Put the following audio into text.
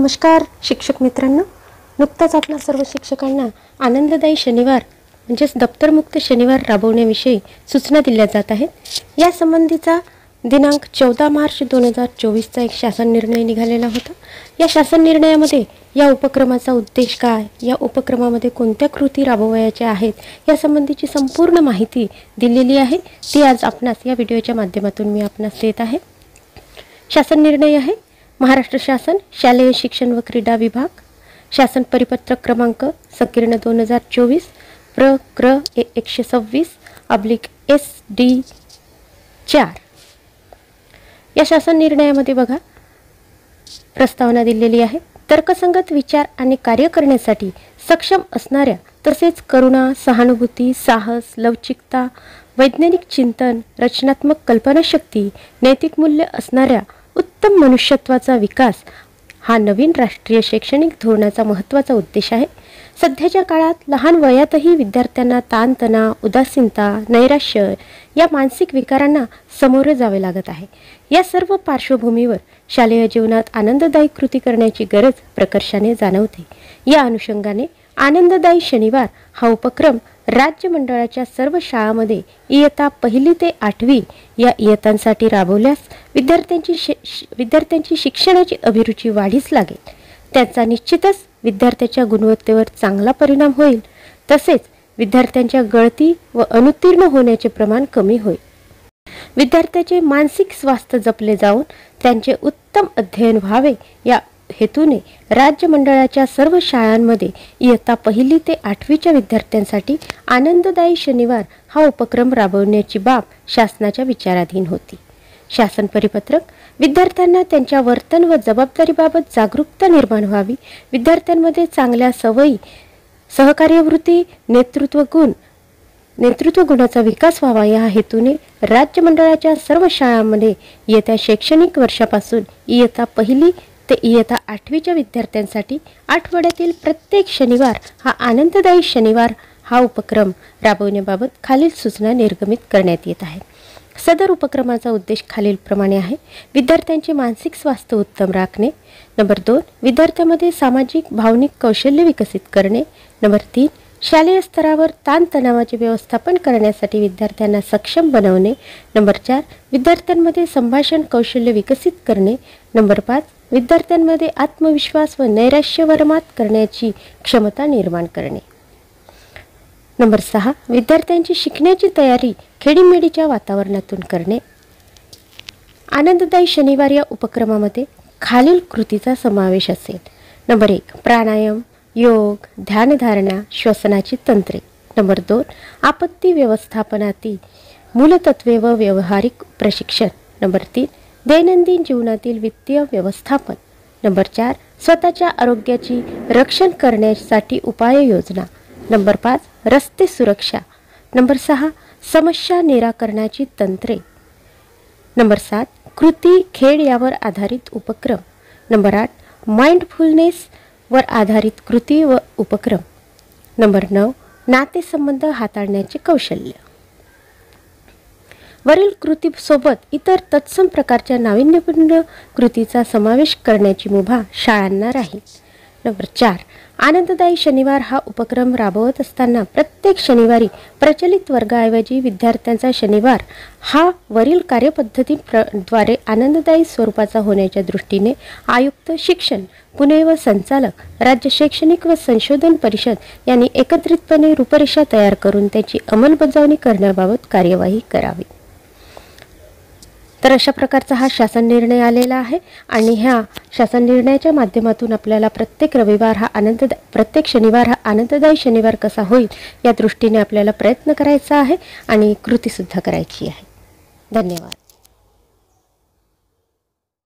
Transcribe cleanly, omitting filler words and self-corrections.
नमस्कार शिक्षक मित्रांनो, नुकताच आपल्या सर्व शिक्षकांना आनंददायी शनिवार म्हणजेच दप्तरमुक्त शनिवार राबवण्याविषयी सूचना दिल्या जात आहेत। या संबंधीचा दिनांक 14 मार्च 2024चा एक शासन निर्णय निघालेला होता। या शासन निर्णयामध्ये या उपक्रमाचा उद्देश काय, या उपक्रमामध्ये कोणत्या कृती राबवायच्या आहेत, या संबंधीची संपूर्ण माहिती दिलेली आहे। ती आज आपणास या व्हिडिओच्या माध्यमातून मी आपणास देत आहे। शासन निर्णय आहे महाराष्ट्र शासन शालेय शिक्षण व क्रीडा विभाग शासन परिपत्रक क्रमांक संकीर्ण 2024 प्र 126/SD 4। या शासन निर्णयामध्ये बघा प्रस्तावना दिलेली आहे। तर्कसंगत विचार आणि कार्य करण्यासाठी सक्षम असणाऱ्या तसेच करुणा, सहानुभूती, साहस, लवचिकता, वैज्ञानिक चिंतन, रचनात्मक कल्पनाशक्ती, नैतिक मूल्य असणाऱ्या उत्तम मनुष्यत्वाचा विकास हा नवीन राष्ट्रीय शैक्षणिक धोरणाचा महत्त्वाचा उद्देश आहे। सध्याच्या काळात लहान वयातही विद्यार्थ्यांना ताणतणाव, उदासीनता, नैराश्य या मानसिक विकारांना सामोरे जावे लागत आहे। या सर्व पार्श्वभूमीवर शालेय जीवनात आनंददायी कृती करण्याची गरज प्रकर्षाने जाणवते। या अनुषंगाने आनंददायी शनिवार हा उपक्रम राज्य मंडळाच्या सर्व शाळांमध्ये इयत्ता 1 ते 8वी या इयत्तांसाठी राबवल्यास विद्यार्थ्यांची शिक्षणाची अभिरुची वाढीस लागेल। त्याचा निश्चितच विद्यार्थ्याच्या गुणवत्तेवर चांगला परिणाम होईल। तसेच विद्यार्थ्यांच्या गळती व अनुत्तीर्ण होण्याचे प्रमाण कमी होईल। विद्यार्थ्याचे मानसिक स्वास्थ्य जपले जाऊन त्यांचे उत्तम अध्ययन व्हावे या हेतूने राज्य मंडळाच्या सर्व शाळांमध्ये इयत्ता 1 ते 8वीच्या विद्यार्थ्यांसाठी आनंददायी शनिवार हा उपक्रम राबवण्याची बाब शासनाच्या विचाराधीन होती। शासन परिपत्रक विद्यार्थ्यांना त्यांच्या वर्तन व जबाबदारीबाबत जागरूकता निर्माण व्हावी, विद्यार्थ्यांमध्ये चांगल्या सवयी, सहकार्यवृत्ती, नेतृत्व गुणाचा विकास व्हावा या हेतूने राज्य मंडळाच्या सर्व शाळांमध्ये येत्या शैक्षणिक वर्षापासून इयत्ता 1 ते इयत्ता 8वीच्या विद्यार्थ्यांसाठी आठवड्यातील प्रत्येक शनिवार हा आनंददायी शनिवार हा उपक्रम राबवण्याबाबत खालील सूचना निर्गमित करण्यात येत आहे। सदर उपक्रमाचा उद्देश खालीलप्रमाणे आहे। विद्यार्थ्यांचे मानसिक स्वास्थ्य उत्तम राखणे। नंबर 2 विद्यार्थ्यांमध्ये सामाजिक भावनिक कौशल्य विकसित करणे। नंबर 3 शालेय स्तरावर ताणतणावाचे व्यवस्थापन करण्यासाठी विद्यार्थ्यांना सक्षम बनवणे। नंबर 4 विद्यार्थ्यांमध्ये संभाषण कौशल्य विकसित करणे। नंबर 5 विद्यार्थ्यांमध्ये आत्मविश्वास व नैराश्यावर मात करण्याची क्षमता निर्माण करणे। नंबर 6 विद्यार्थ्यांची शिकण्याची तयारी खेडीमेडीच्या वातावरणातून करणे। आनंददायी शनिवार या उपक्रमामध्ये खालील कृतीचा समावेश असेल। नंबर 1 प्राणायाम, योग, ध्यानधारणा, श्वसनाची तंत्रे। नंबर 2 आपत्ती व्यवस्थापनातील मूलतत्वे व व्यावहारिक प्रशिक्षण। नंबर 3 दैनंदिन जीवनातील वित्तीय व्यवस्थापन। नंबर 4 स्वतःच्या आरोग्याची रक्षण करण्यासाठी उपाययोजना। नंबर 5 रस्ते सुरक्षा। नंबर 6 समस्या निराकरणाची तंत्रे। नंबर 7 कृती खेळ यावर आधारित उपक्रम। नंबर 8 माइंडफुलनेस वर आधारित कृती व उपक्रम। नंबर 9 नातेसंबंध हाताळण्याचे कौशल्य। वरील कृतीसोबत इतर तत्सम प्रकारच्या नाविन्यपूर्ण कृतीचा समावेश करण्याची मुभा शाळांना राहील। नंबर 4 आनंददायी शनिवार हा उपक्रम राबवत असताना प्रत्येक शनिवारी प्रचलित वर्गाऐवजी विद्यार्थ्यांचा शनिवार हा वरील कार्यपद्धतीद्वारे आनंददायी स्वरूपाचा होण्याच्या दृष्टीने आयुक्त शिक्षण पुणे व संचालक राज्य शैक्षणिक व संशोधन परिषद यांनी एकत्रितपणे रूपरेषा तयार करून त्याची अंमलबजावणी करण्याबाबत कार्यवाही करावी। तर अशा प्रकारचा हा शासन निर्णय आलेला आहे आणि ह्या शासन निर्णयाच्या माध्यमातून आपल्याला प्रत्येक शनिवार हा आनंददायी शनिवार कसा होईल या दृष्टीने आपल्याला प्रयत्न करायचा आहे आणि कृतीसुद्धा करायची आहे। धन्यवाद।